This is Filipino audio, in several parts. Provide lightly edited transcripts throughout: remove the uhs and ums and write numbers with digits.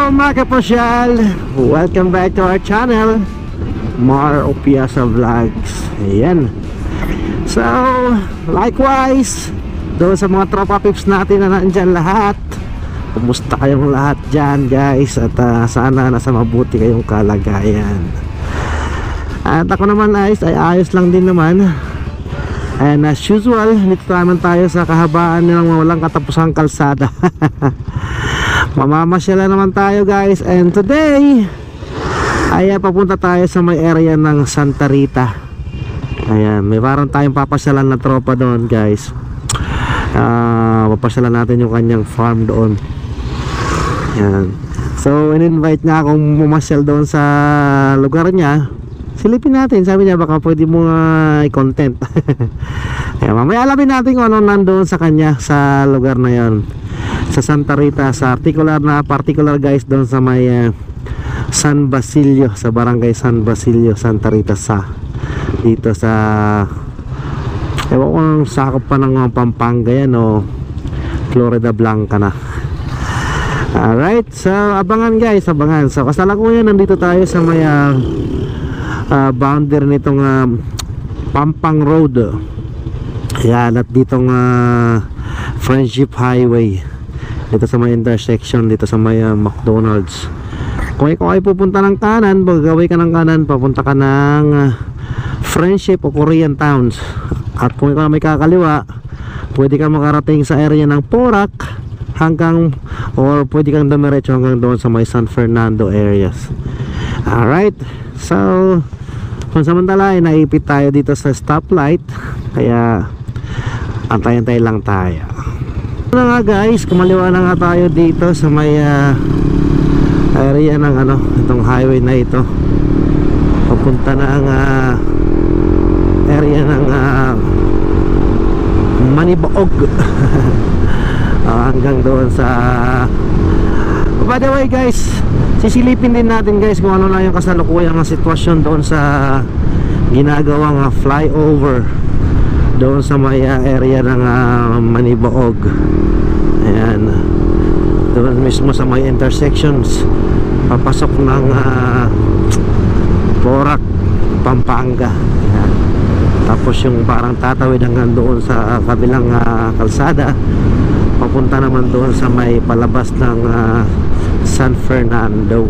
mga kapasyal, welcome back to our channel, Mar Opiasa Vlogs. Ayan. So, likewise, doon sa mga tropa pips natin na nandyan lahat, kumusta kayong lahat dyan guys? At sana nasa mabuti kayong kalagayan. At ako naman ay ayos lang din naman. And as usual, dito naman tayo sa kahabaan ng walang katapusang kalsada. Mamamasyala naman tayo guys. And today ay papunta tayo sa may area ng Santa Rita. Ayan, may parang tayong papasyalan na tropa doon guys. Papasyalan natin yung kanyang farm doon. Ayan. So in-invite niya akong pumasyal doon sa lugar niya. Silipin natin, sabi niya baka pwede mo i-content. Ayan, mamaya alamin natin kung ano nandoon sa kanya sa lugar na yon, sa Santa Rita, sa particular guys doon sa may San Basilio, sa barangay San Basilio, Santa Rita sa dito sa ewan ko kung sakop pa ng Pampanga yan o Florida Blanca na. Alright, so abangan guys, abangan. So kasalukuyan nandito tayo sa may boundary nitong Pampang Road. Ayan, at ditong Friendship Highway, dito sa may intersection, dito sa may McDonald's. Kung ikaw ay pupunta ng kanan, gagawin ka ng kanan, papunta ka ng Friendship o Korean Towns. At kung ikaw may kakaliwa, pwede kang makarating sa area ng Porac hanggang, or pwede kang dumiretso hanggang doon sa may San Fernando areas. Alright, so pansamantala ay naipit tayo dito sa stoplight, kaya antay-antay lang tayo. Ano nga guys, kumaliwa na nga tayo dito sa may area ng itong highway na ito, papunta na ang area ng Manibaog. Hanggang doon sa by the way guys, sisilipin din natin guys kung ano na yung kasalukuyang sitwasyon doon sa ginagawang flyover doon sa may area ng Manibaog. Ayan, doon mismo sa may intersections papasok ng Porac, Pampanga. Ayan. Tapos yung parang tatawid hanggang doon sa kabilang kalsada, papunta naman doon sa may palabas ng San Fernando.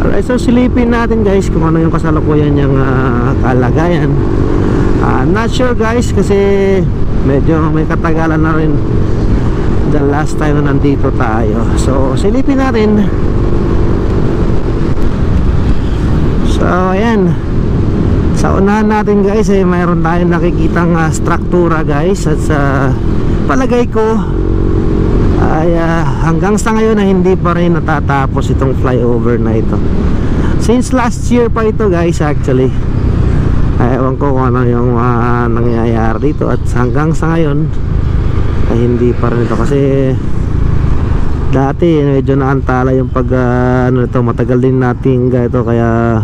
Alright, so silipin natin guys kung ano yung kasalukuyan niyang kalagayan. Not sure guys, kasi medyo may katagalan na rin the last time na nandito tayo. So silipin natin. So ayan, sa unahan natin guys ay mayroon tayong nakikitang struktura guys. At sa palagay ko ay hanggang sa ngayon na hindi pa rin natatapos itong flyover na ito. Since last year pa ito guys actually. Ewan ko kung ano yung nangyayari dito. At hanggang sa ngayon ay hindi pa rin ito, kasi dati medyo naantala yung pag ito, matagal din natin ito, kaya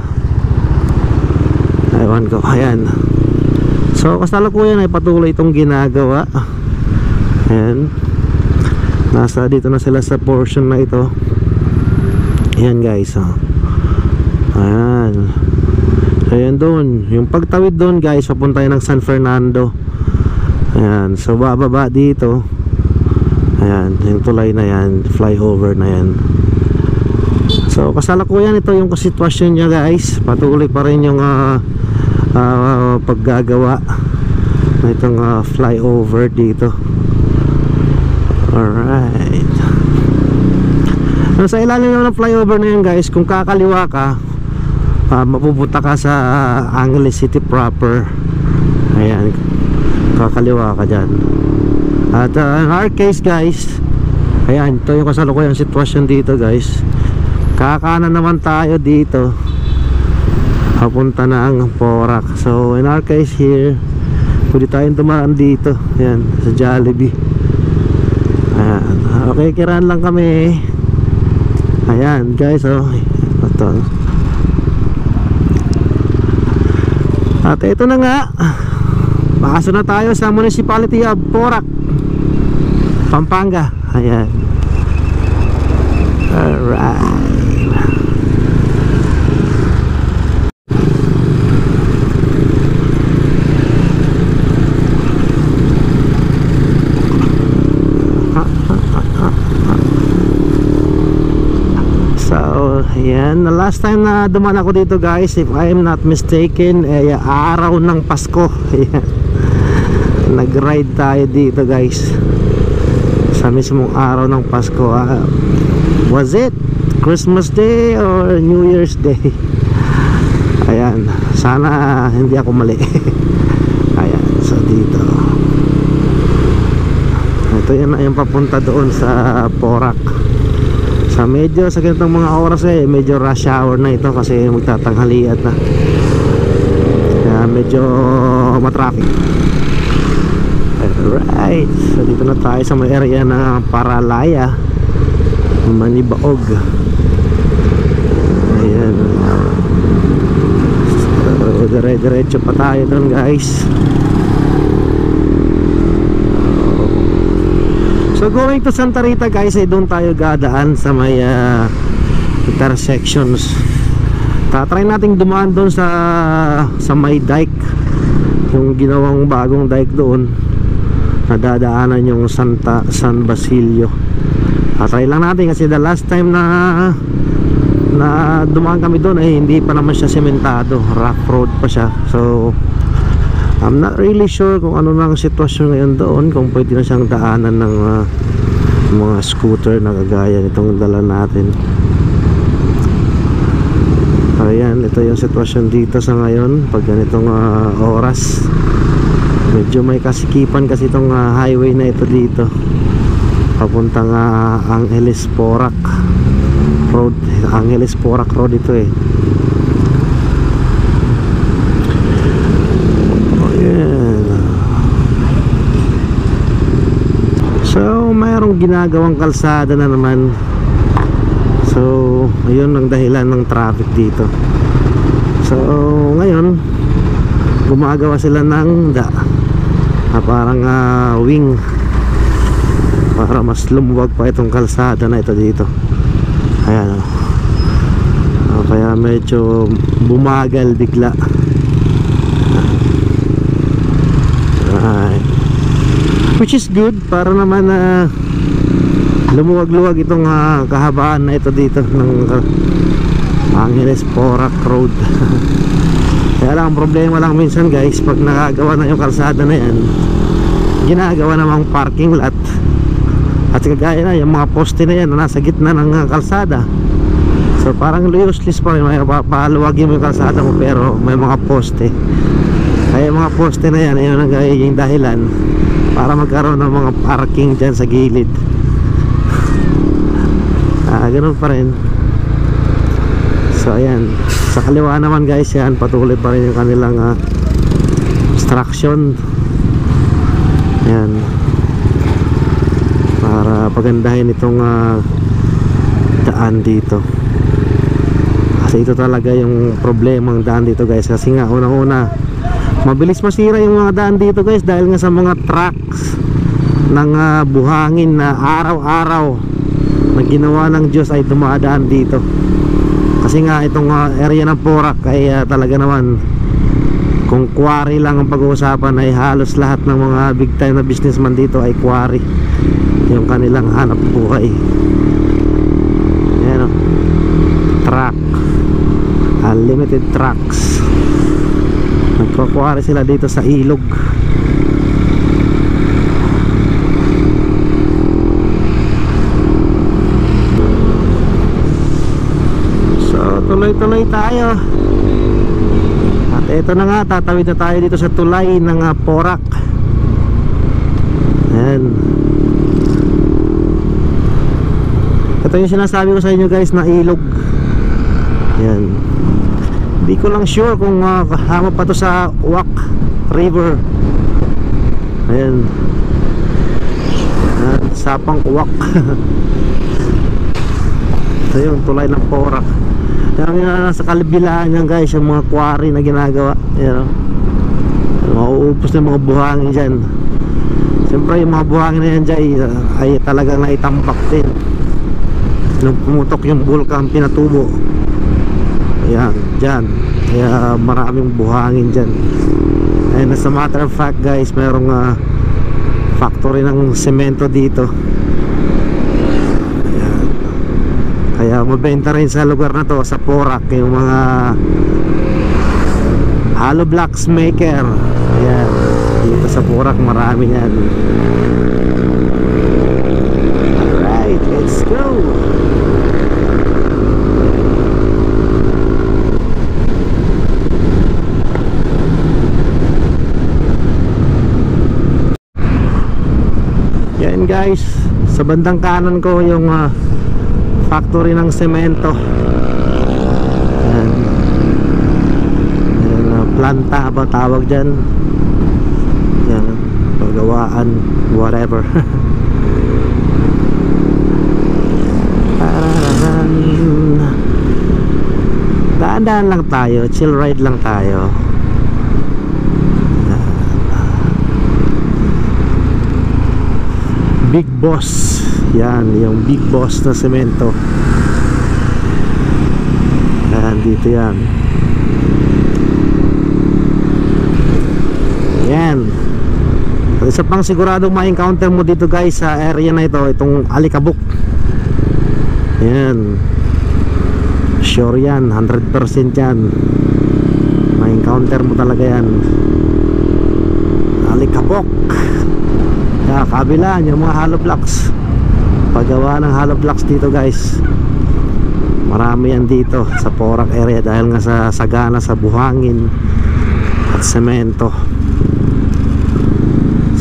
ewan ko. Ayan, so kasalukuyan ay patuloy itong ginagawa. Ayan, nasa dito na sila sa portion na ito. Ayan guys, ayan. Ayan doon, yung pagtawid doon guys, papunta ng San Fernando. Ayan, so bababa dito. Ayan, yung tulay na yan, flyover na yan. So kasalukuyan ito yung sitwasyon niya guys. Patuloy pa rin yung paggagawa na itong flyover dito. Alright, sa ilalim ng flyover na yan guys, kung kakaliwa ka, mapupunta ka sa Angeles City proper. Ayan, kakaliwa ka dyan. At in our case guys, ayan, ito yung kasalukuyang sitwasyon dito guys. Kakanan naman tayo dito, papunta na ang Porac. So in our case here, pwede tayong dumaan dito. Ayan, sa Jollibee. Ayan, okay, kiraan lang kami. Ayan guys, ito. At ito na nga, Pasok na tayo sa Municipality of Porac, Pampanga. Ayan. Alright. Ayan, the last time na dumaan ako dito guys, if I am not mistaken, araw ng Pasko. Ayan, nag-ride tayo dito guys sa mismong araw ng Pasko. Was it Christmas Day or New Year's Day? Ayan, sana hindi ako mali. Ayan, so dito ito yan na yung papunta doon sa Porac. Sa medyo sa ganitong mga oras medyo rush hour na ito kasi magtatanghalian na, kaya medyo matraffic. Alright, so dito na tayo sa may area na Paralaya, Manibaog. Ayan, so dire-diretso pa tayo doon guys. So going to Santa Rita guys, doon tayo gadaan sa may intersections. Tatry nating dumaan doon sa may dike, yung ginawang bagong dike doon, nadadaanan yung San Basilio. Tatry lang natin kasi the last time na dumaan kami doon hindi pa naman siya sementado, rough road pa siya. So I'm not really sure kung ano na ang sitwasyon ngayon doon, kung pwede na siyang daanan ng mga scooter na kagaya nitong dala natin. Ayan, ito yung sitwasyon dito sa ngayon pag ganitong oras. Medyo may kasikipan kasi itong highway na ito dito papuntang Angeles Porac Road. Angeles Porac Road ito So mayroong ginagawang kalsada na naman. So ayun ang dahilan ng traffic dito. So ngayon gumagawa sila ng parang wing para mas lumuwag pa itong kalsada na ito dito. Ayan kaya medyo bumagal bigla. Which is good para naman lumuwag-luwag itong kahabaan na ito dito ng Angeles Porac Road. Kaya lang ang problema lang minsan guys, pag nakagawa na yung kalsada na yan, ginagawa namang parking lot. At kagaya na yung mga poste na yan na nasa gitna ng kalsada, so parang useless pa rin. May paluwagin mo yung kalsada mo pero may mga poste. Kaya mga poste na yan, ayun ang yung dahilan para magkaroon ng mga parking dyan sa gilid. Ganun pa rin. So ayan, sa kaliwa naman guys, yan patuloy pa rin yung kanilang construction. Ayan, para pagandahin itong daan dito. Kasi ito talaga yung problema ng daan dito guys, kasi nga unang-una mabilis masira yung mga daan dito guys dahil nga sa mga trucks ng buhangin na araw-araw na ginawa ng Diyos ay dumadaan dito. Kasi nga itong area ng Porac ay talaga naman, kung quarry lang ang pag-uusapan ay halos lahat ng mga big time na businessman dito ay quarry yung kanilang hanap buhay. Ayan, truck, unlimited trucks, nagkukwari sila dito sa ilog. So tuloy-tuloy tayo. At eto na nga, tatawid na tayo dito sa tulay ng Porac. Ayan, ito yung sinasabi ko sa inyo guys na ilog. Ayan, hindi ko lang sure kung kasama pa to sa Uwak River. Ayan, Sapang Uwak. Ito yung tulay ng Porac. Yung nasa kalabilaan yan guys, yung mga quarry na ginagawa. Ayan, mauupos na yung mga buhangin dyan. Siyempre yung mga buhangin na yan dyan ay talagang naitambak din nung pumutok yung bulkan Pinatubo. Ayan, dyan. Kaya maraming buhangin dyan. And as a matter of fact guys, mayroong factory ng semento dito. Ayan. Kaya Kaya mabenta rin sa lugar na to, sa Porac, yung mga hollow blocks maker. Ayan, dito sa Porac marami yan. Alright, let's go. Yan guys, sa bandang kanan ko yung factory ng semento. Yan. Yan, planta ba tawag dyan. Yan, pagawaan, whatever. Daan-daan lang tayo, chill ride lang tayo. Big Boss. Yan, yung Big Boss na semento. Yan, dito yan. Yan. At isa pang siguradong ma-encounter mo dito guys sa area na ito, itong alikabok. Yan. Sure yan, 100% yan. Ma-encounter mo talaga yan. Alikabok. Kaya kabilaan yung mga hollow blocks. Paggawa ng hollow blocks dito guys, marami yan dito sa Porac area dahil nga sa sagana sa buhangin at semento.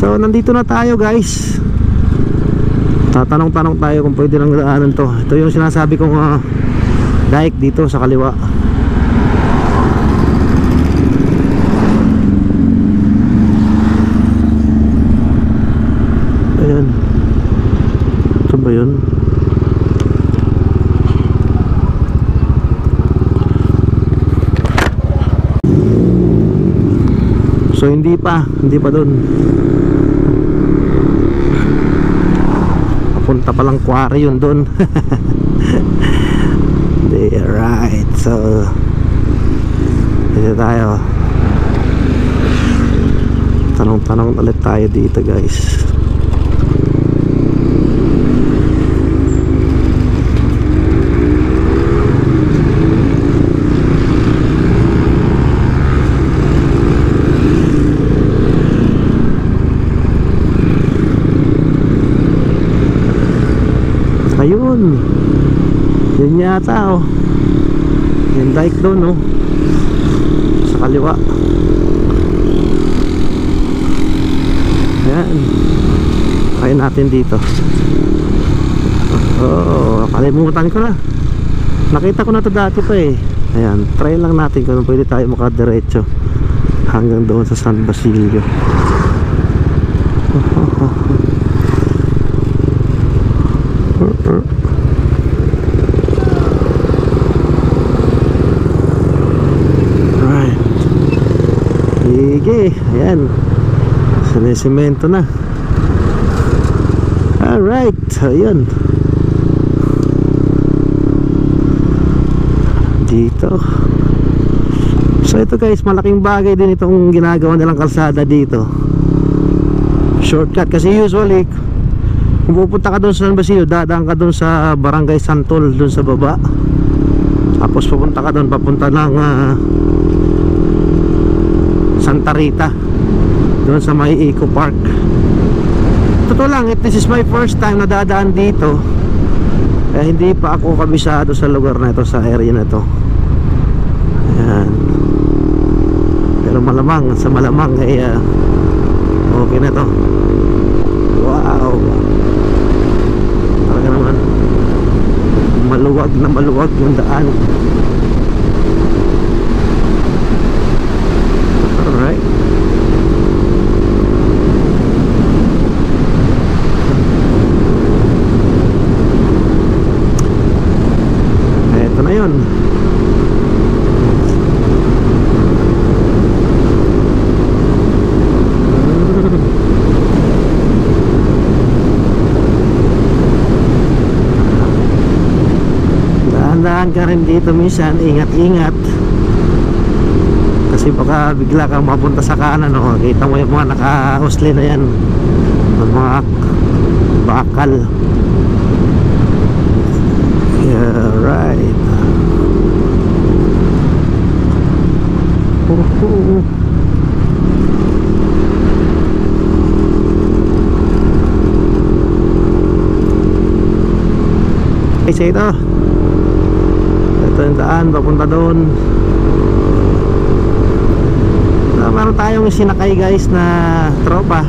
So nandito na tayo guys. Tatanong-tanong tayo kung pwede lang daanan to. Ito yung sinasabi kong dike dito sa kaliwa. Ayan. Ito ba yun? So hindi pa dun. Papunta palang quarry yun dun. Right, so dito tayo. Tanong-tanong ulit tayo dito guys. Ayun, yun yata oh, yung dike doon oh, sa kaliwa. Ayan, try natin dito. Oh, kalimutan ko na, nakita ko na to dati pa eh. Ayan, try lang natin kung pwede tayo makadiretso hanggang doon sa San Basilio. Right. Sige, ayan. Sinesemento na. Alright, ayan. Dito. So ito guys, malaking bagay din itong ginagawa nilang kalsada dito. Shortcut kasi usually kung pupunta ka doon sa San Basilio, dadaan ka doon sa Barangay Santol, doon sa baba. Tapos pupunta ka doon, papunta ng Santa Rita, doon sa may Eco Park. Totoo lang, this is my first time na dadaan dito. Kaya hindi pa ako kabisado sa lugar na ito, sa area na ito. Ayan. Pero malamang, sa malamang ay okay na to. Wow, talaga naman maluwag na maluwag yung daan. Alright. Eto na yun. Dahan ka rin dito minsan, ingat-ingat kasi baka bigla kang mapunta sa kanan oh. Kita mo yung mga naka-hostle na yan, mga bakal. Yeah, Alright. Okay, so ito yung daan papunta doon. Meron tayong sinakay guys na tropa,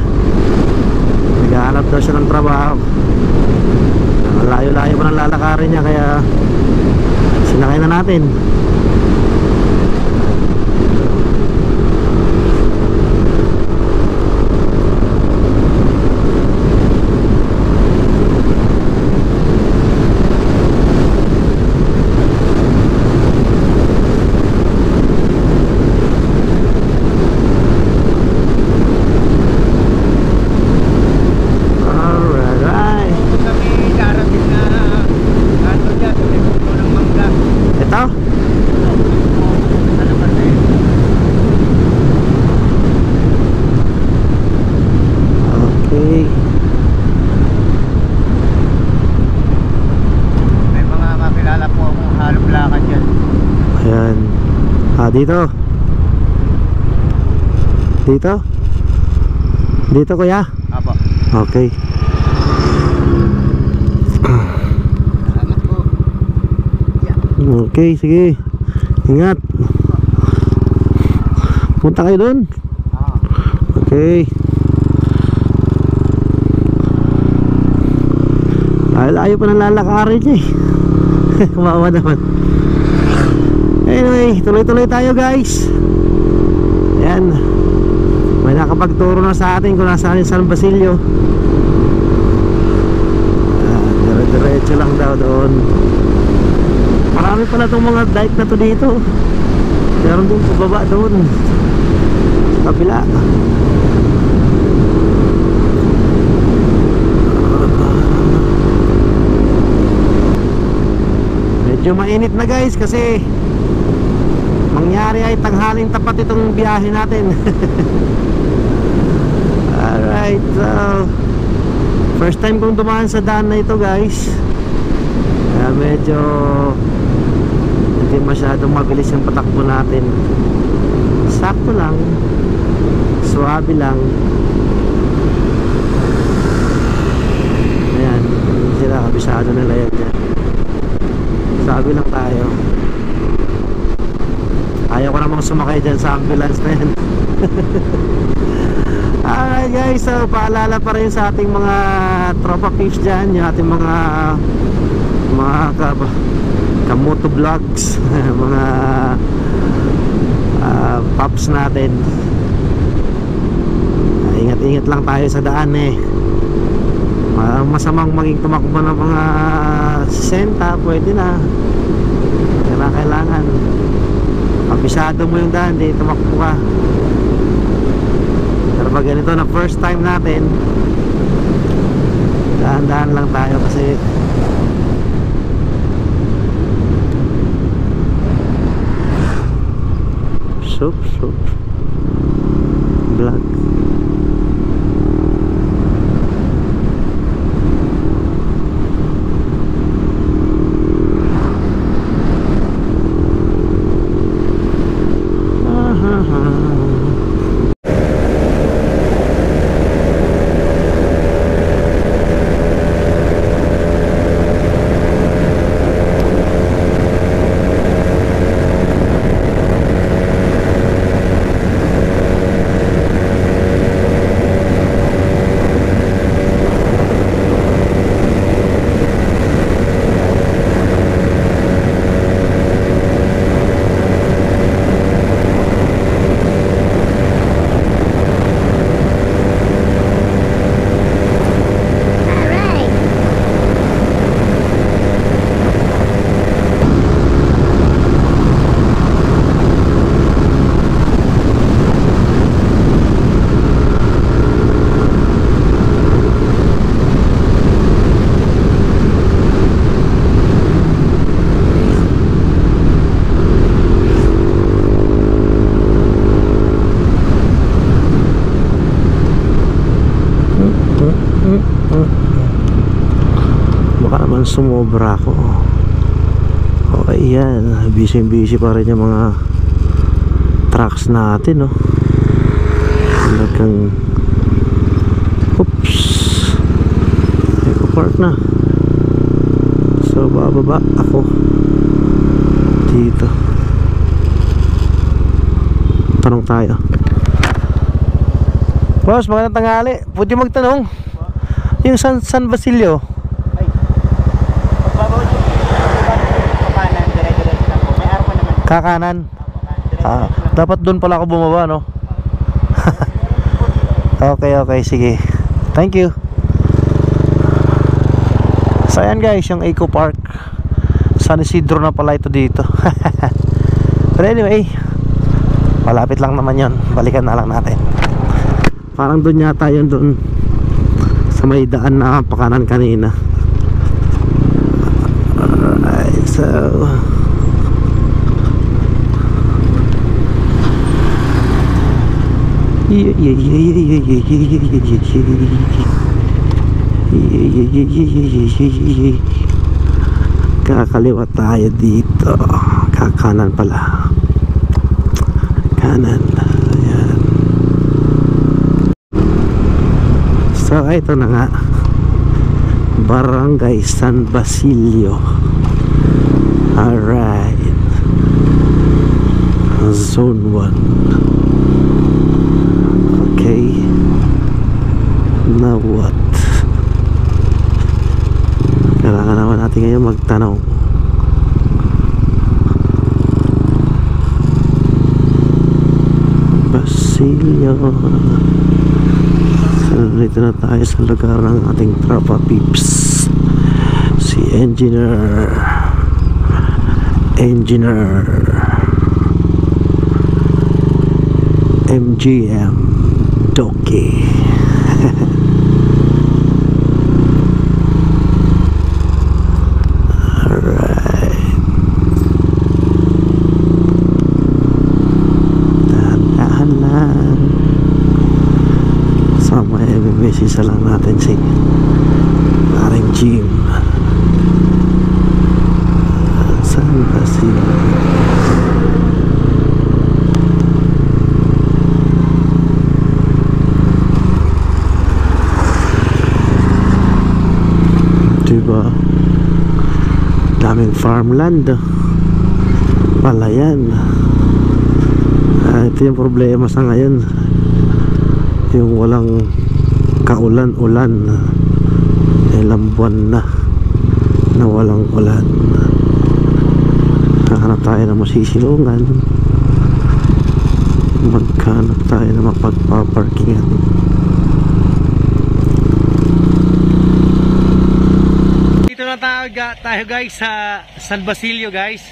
naghahanap daw siya ng trabaho. Layo-layo pa ng lalakarin niya, kaya sinakay na natin. Dito. Dito? Dito kuya? Apo. Okay. Salamat po. Okay, sige. Ingat. Punta kayo doon? Okay. Layo pa ng lalakarin niya eh. Kawawa naman. Anyway, tuloy-tuloy tayo guys. Ayan, may nakapagturo na sa atin kung nasaan yung San Basilio. Dire-diretso lang daw doon. Marami pala itong mga dike na to dito. Meron din pababa doon sa kabila. Medyo mainit na guys kasi mangyari ay tanghaling tapat itong biyahe natin. Alright, so first time kong dumaan sa daan na ito guys, kaya medyo hindi masyadong mabilis yung patakbo natin. Sakto lang, suwabe lang. Ayan, sila kabisado nila yan. Sabi lang tayo. Ayaw ko namang sumakay dyan sa ambulance na yan. Alright guys, so paalala pa rin sa ating mga tropa peeps dyan, yung ating mga kamoto vlogs, mga pops natin. Ingat-ingat lang tayo sa daan eh. Masamang maging tumakbo ng mga 60, pwede na. Kailangan kabisado mo yung daan, di tumakbo ka. Pero pag ganito na first time natin, dahan-dahan lang tayo kasi soup vlog. Baka naman sumobra ako. Ayan, busy pa rin yung mga trucks natin, no? Talagang oops, eco-park na. So bababa ako dito. Tanong tayo. Boss, magandang tanghali. Pwede magtanong? Yung San Basilio. Ay, pagbabaw dyan, kakanan, dire-diretso lang po. May arko naman. Kakanan. Dapat doon pala ako bumaba, no? Okay, sige. Thank you. So ayan guys, yung Eco Park San Isidro na pala ito dito. But anyway, malapit lang naman yon. Balikan na lang natin. Parang doon yata yun, doon sa may daan na pakanan kanina. Alright, so kakaliwa tayo dito. Kakanan pala. Kanan. Ayan. So ito na nga, Barangay San Basilio. Alright, Zone 1. Okay, now what? Kailangan naman natin ngayon magtanong. Basilio. So dito na tayo sa lugar ng ating tropa peeps, si Engineer MGM Doki. Alright, dahan-dahan lang. So may message lang natin si aring Jim. San Basilio. Diba, daming farmland, palayan. Ito yung problema sa ngayon, yung walang kaulan-ulan. Ilang buwan na walang ulan. Hanap tayo na masisilungan, maghanap tayo na mapagpaparkingan. Dito na tayo guys sa San Basilio guys,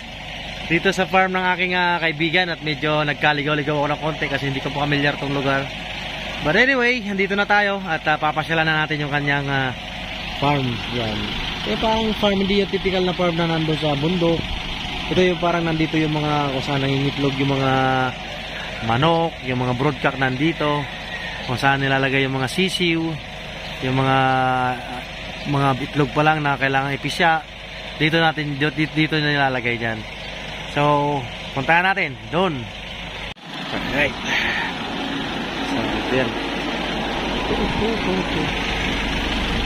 dito sa farm ng aking kaibigan, at medyo nagkaligaw-ligaw ako ng konti kasi hindi ko po familiar tong lugar. But anyway, nandito na tayo at papasyalan na natin yung kanyang farm. Yan. Ito parang farm, hindi yung typical na farm na nando sa bundok. Ito yung parang nandito yung mga kung saan nangingitlog yung mga manok, yung mga broodcock nandito, kung saan nilalagay yung mga sisiw, yung mga itlog pa lang na kailangan ipisya. Dito na nilalagay dyan. So, puntahan natin doon. Alright. So, dito yan.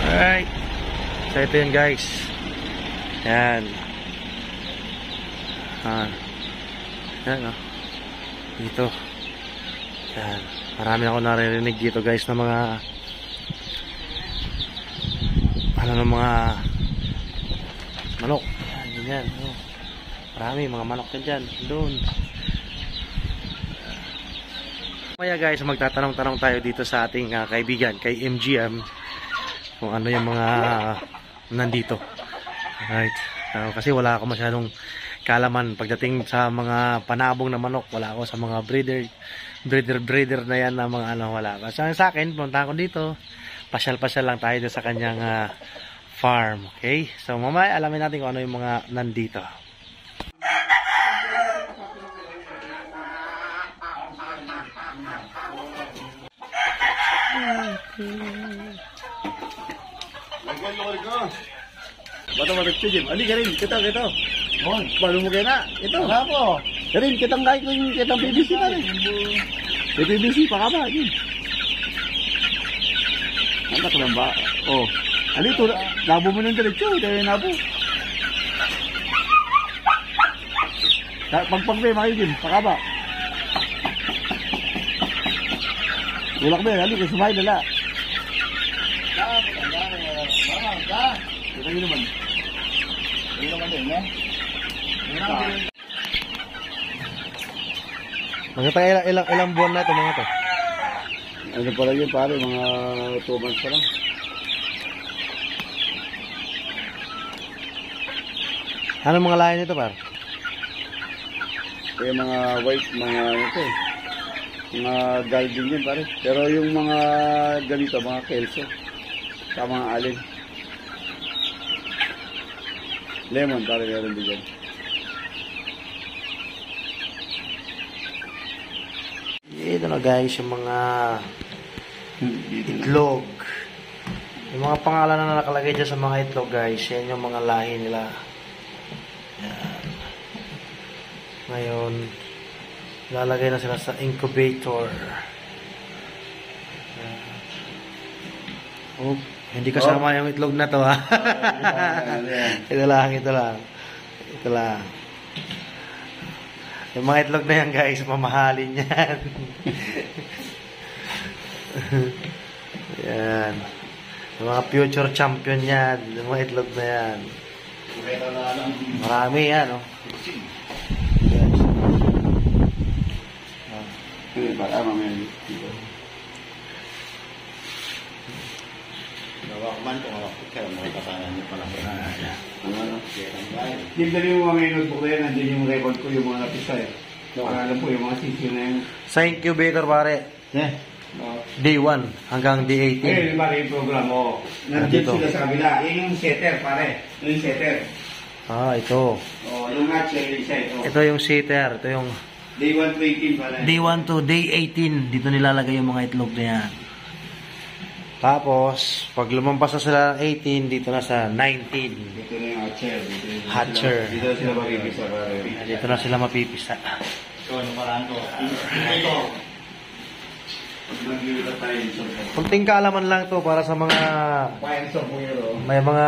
Alright. So, ito yan guys. Yan. Yan o. Dito. Yan. Marami ako naririnig dito guys na mga mga manok. Yan. Marami mga manok dyan. Doon. Kaya guys, magtatanong-tanong tayo dito sa ating kaibigan, kay MGM, kung ano yung mga nandito. Alright. Kasi wala ako masyadong kalaman pagdating sa mga panabong na manok. Wala ako sa mga breeder na yan na mga wala. Sa akin, punta ko dito. Pasyal-pasyal lang tayo sa kanyang farm. Okay? So mamaya alamin natin kung ano yung mga nandito. Bato matagpijim. Ali ka rin. Kita. Oh, paano mo kaya na? Ito. Wala po. Karin, kitang kahit yung kitang PVC pa rin. May PVC pa ka ba? Yun. Ang katalang ba? Oh. Ano ito? Nabo mo ng diretsyo. Dahil nabo. Pagpagbe, makikin. Pakaba. Ulak ba? Hali, sumay nila. Ito yun naman. Ito naman din, eh? Mga ilang buwan na ito mga to? Ano pala yun pare, mga 2 months pa lang. Anong mga lahi nito par? Kaya mga white, mga ito eh. Mga galvin yun pare. Pero yung mga ganito, mga kelso. Sa mga alin. Lemon pare, meron din dyan. Ito na guys, yung mga itlog. Yung mga pangalan na nakalagay dyan sa mga itlog guys, yan yung mga lahi nila. Yan. Ngayon, lalagay na sila sa incubator. Yan. Oh, hindi kasama yung itlog na to ha. Ito lang. Ito lang. Yung mga itlog na yan guys, mamahalin yan. Yan. Yung mga future champion yan. Yung mga itlog na yan. Marami yan, oh. Yes. Hindi mo mga notebook na yan, nandiyan yung record ko, yung mga napisa eh. Para alam po, yung mga sisyo na yung... Sa incubator pare, day 1 hanggang day 18. Ayun, yung pare yung program, oh. Nandiyan Dito. sila sa kabila. Yun yung setter, pare. Yun yung setter. Ah, ito. Oh, yung hatcher, yung isa ito. Ito yung sitter. Ito yung Day 1 to 18, pare. day 1 to day 18. Dito nilalagay yung mga itlog na yan. Tapos, pag lumampas na sila 18, dito na sa 19. Dito na yung hatcher. Hatcher. Dito na sila mapipisa, pare. Dito na sila mapipisa. Ito, ano paraan to? Ito. Maglilipat tayo yung survey. Kunting kaalaman lang to para sa mga Payang survey, may mga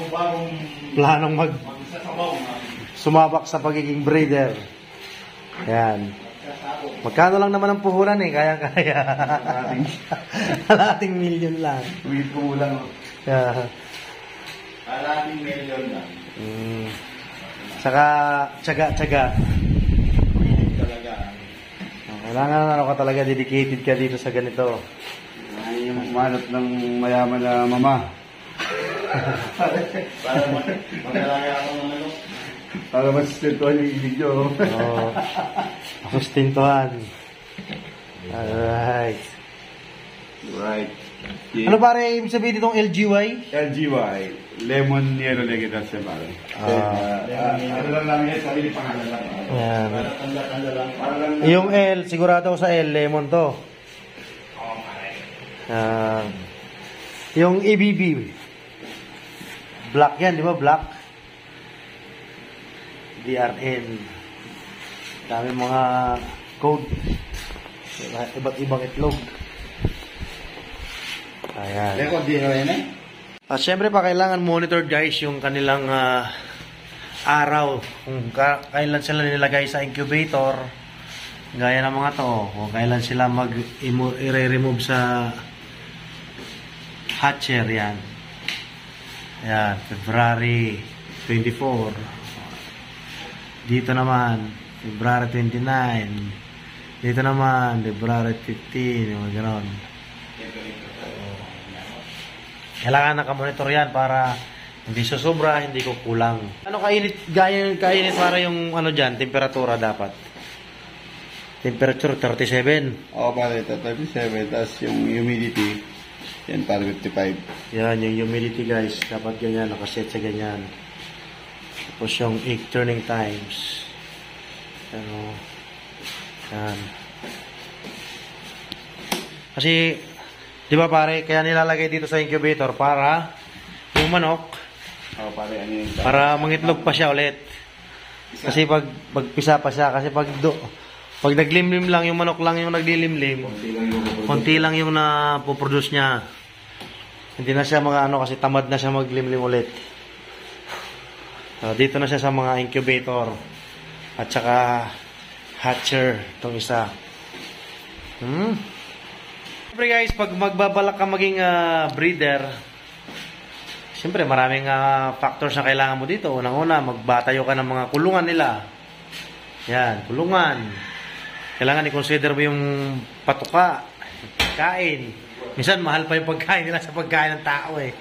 bagong planong magsasabaw. sumabak sa pagiging breeder. Yan. Magkano lang naman ang puhulan eh, kaya-kaya. Kalating million lang. Uwit ko lang. Yeah. Kalating million lang. Saka, tsaga-tsaga. Talaga. Kailangan ano ka talaga, dedicated ka dito sa ganito. Ay, yung manot ng mayaman na mama. Para maglalaya ako ng ano. Para masustentuhan yung ibig nyo. Oo. Sustintuhan. Alright. Right. Ano pare, ibig sabihin ditong LGY? LGY. Lemon Yellow Legitas siya pare. Ano lang namin yan, sarili pangalan lang. Yan. Tanda lang. Para lang na. Yung L, sigurado ko sa L, lemon to. Oo, pare. Yung EBB. Black yan, di ba? Black. DRN. Dami mga code. Iba't ibang itlog. Ayan. Record din yan eh. At syempre pa kailangan monitored guys yung kanilang araw. Kung kailan sila nilagay sa incubator. Gaya ng mga to. Kung kailan sila i-remove sa hatcher yan. Ayan. February 24. Dito naman, February 29. Dito naman, February 15. Yung gano'n. Kailangan nakamonitor yan para hindi susobra, hindi kukulang. Ano kainit, kainit para yung ano dyan, temperatura dapat? Temperature 37. Oo, pare, ito 37. Tapos yung humidity, yan pare 55. Yan, yung humidity guys, dapat ganyan, nakaset sa ganyan. Tapos yung egg turning times. Ano, yan. Kasi, di ba pare, kaya nilalagay dito sa incubator para yung manok, Oo, pare, ano yung... para mangitlog pa siya ulit. Kasi pagpisa pa siya, kasi pag naglimlim lang, yung manok lang yung naglilimlim, konti lang yung napoproduce niya. Hindi na siya mga ano, kasi tamad na siya maglimlim ulit. So, dito na siya sa mga incubator at saka hatcher, itong isa. Siyempre guys, pag magbabalak ka maging breeder, siyempre maraming factors na kailangan mo dito. Unang-una, magbatayo ka ng mga kulungan nila. Yan, kulungan. Kailangan i-consider mo yung patuka, pagkain. Minsan, mahal pa yung pagkain nila sa pagkain ng tao eh.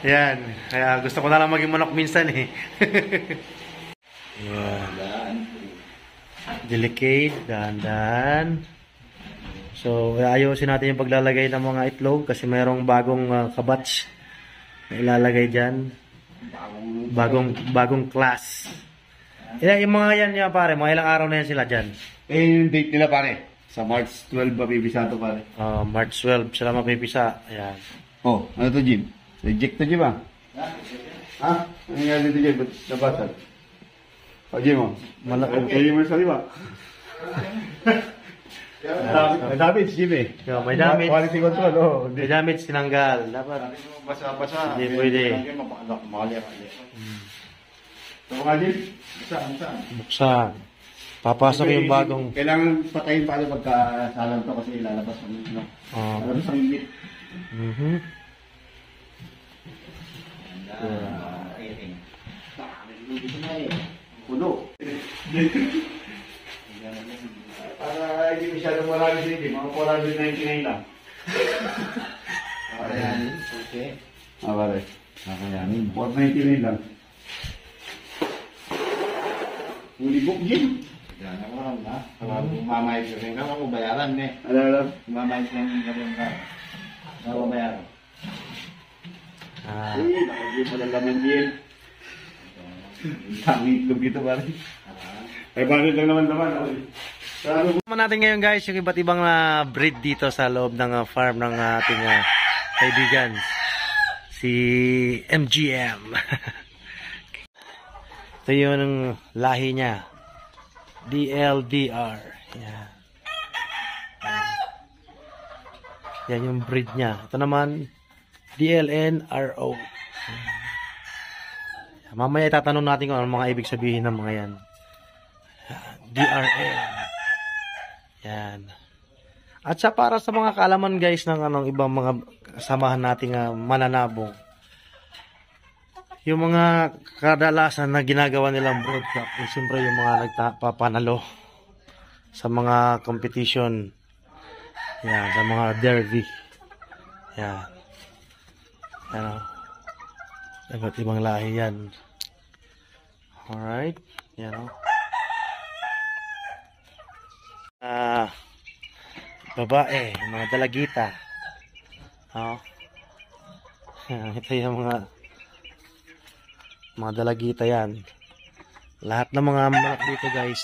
Yan. Kaya gusto ko na lang maging manok minsan eh. Yan. Delicate, dahan-dahan. So, ayusin natin yung paglalagay ng mga itlog kasi mayroong bagong kabatch na ilalagay dyan. Bagong class. Yung mga yan pare, mga ilang araw na yan sila dyan. Yung date nila pare. Sa March 12 mapipisa to pare. March 12 sila mapipisa. Ayan. Oh, ano to Jim? Reject to Jim ah? Ha? Ano nga dito Jim? Ba't nabasag? O Jim oh? Kayo mo sa liwa. May damage Jim eh. May damage. Quality control oh. May damage tinanggal. Dapat. Basa-basa. Hindi pwede. Ito mga Jim? Buksan. Papasok yung bagong... Kailangan patayin pa pagka salang to kasi lalabas ang no? Lalabas ang meat. Puno. Para hindi masyadong marami sila, mga 499 lang. Kakayanin, okay. Pare. Kakayanin, 499 lang. Huli book, Jim. Yan ako lang ha. Mamayos ko rin. Ako bayaran eh. Alam. Mamayos ko rin gabon ka. Ako bayaran. Nakagin mo na laman din. Dami itlog dito pare. Ay bakit lang naman. Naman natin ngayon guys yung iba't ibang breed dito sa loob ng farm ng ating kaibigan. Si MGM. Ito yung lahi niya. DLDR. Yan. Yan yung breed niya. Ito naman, DLNRO. Mamaya itatanong natin kung ano mga ibig sabihin ng mga yan. DRN. Yan. At sa para sa mga kaalaman guys ng ibang mga kasamahan nating mananabong. Yung mga kadalasan na ginagawa nilang broadcast, eh, siyempre yung mga nagpapanalo sa mga competition. Yan, sa mga derby. Yan. Yan. Iba't ibang lahi yan. Alright. Yan. Babae, mga dalagita. Ito yung mga dalagita yan. Lahat ng mga manok dito guys,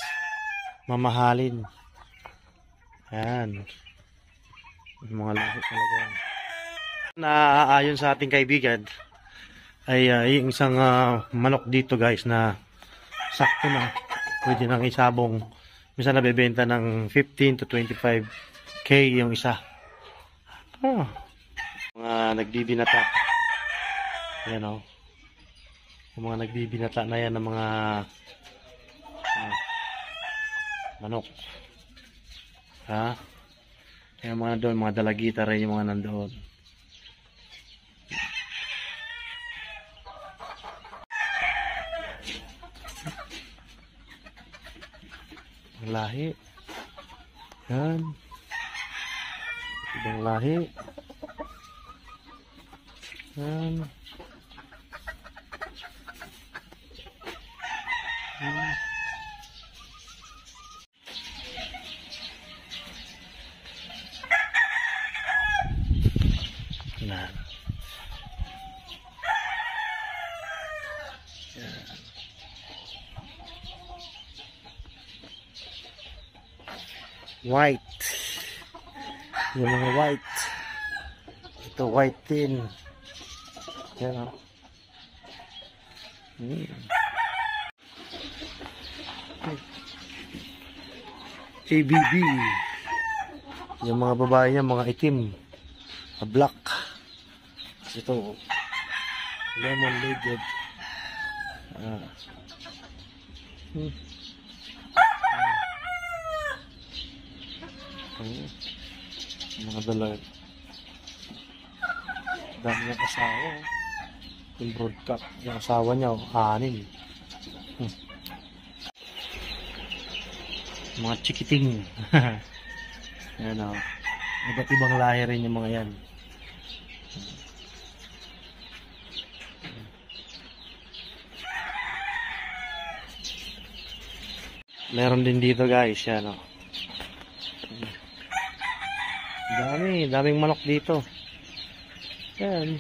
mamahalin. Yan. Mga lahi talaga yan. Naaayon sa ating kaibigan ay yung isang manok dito guys na sakto na. Pwede nang isabong. Minsan nabebenta ng 15 to 25k yung isa. Mga nagbibinata. Yan o. Yung mga nagbibinata na yan ng mga manok. Yung mga doon, mga dalagita rin yung mga nandoon. Lahi. Yan. Ibang lahi. Yan. Yan. White. Yung mga white. Ito white tin. Yan o. ABB. Yung mga babae niya, mga itim. Black. Ito. Lemon Legend. Mga dala. Dami niyang asawa. Yung broadcast. Yung asawa niya, 6. Mga chikiting. Ayan o. Iba't ibang lahi rin yung mga yan. Meron din dito guys. Yan o. Daming manok dito. Yan.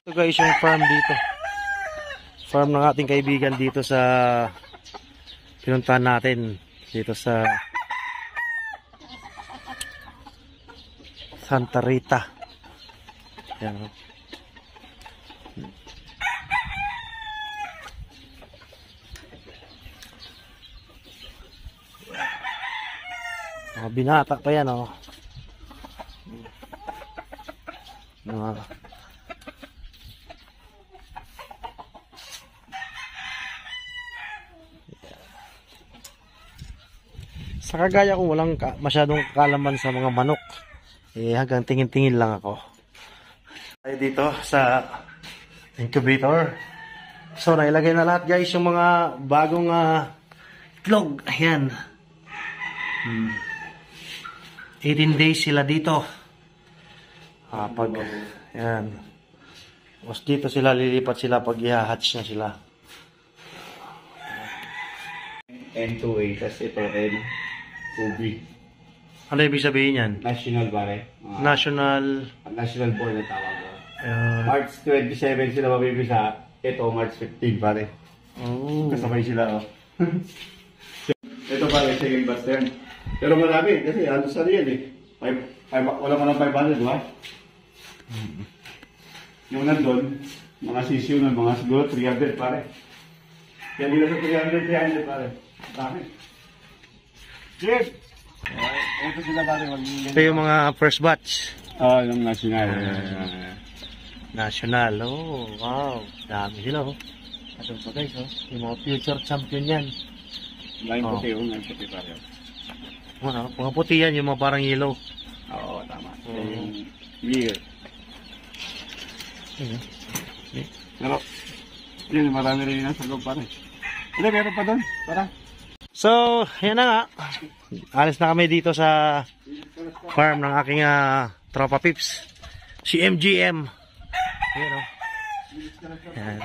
Ito guys yung farm dito. Farm ng ating kaibigan dito sa pinuntahan natin. Dito sa Santa Rita. Yan. Mga binata pa yan, oh. Sa kagaya kung walang masyadong kalaman sa mga manok, hanggang tingin-tingin lang ako. Tayo dito sa incubator. So, nailagay na lahat guys yung mga bagong itlog. Ayan. 18 days sila dito. Ayan. Tapos dito sila, lilipat sila pag i-hatch na sila. N2A, tas ito N2B. Ano ibig sabihin yan? National pare. National... National board na tawag ko. March 27 sila mabibisa. Ito March 15 pare. Oh. Kasabay sila oh. Ito pare, second batch yan. Pero marami kasi ano sa yan eh. Wala mo ng 500 di ba? Yung nandun, mga sisiyo na mga siguro 300 pare. Kaya nila sa 300 pare. Dami. Cheers! Ito sila pare. Ito yung mga first batch. Yung national. National. Oh, wow. Dami sila oh. Ito pa guys oh. Yung mga future champion yan. Lain puti yung puti pare. Mga puti yan, yung mga parang yellow. Oo, tama. Yung year. Pero, yun, marami rin nasa loob pare. Hindi, meron pa doon. Para. So, yan na nga. Alis na kami dito sa farm ng aking tropa pips. Si MGM. Ayan o. Yan.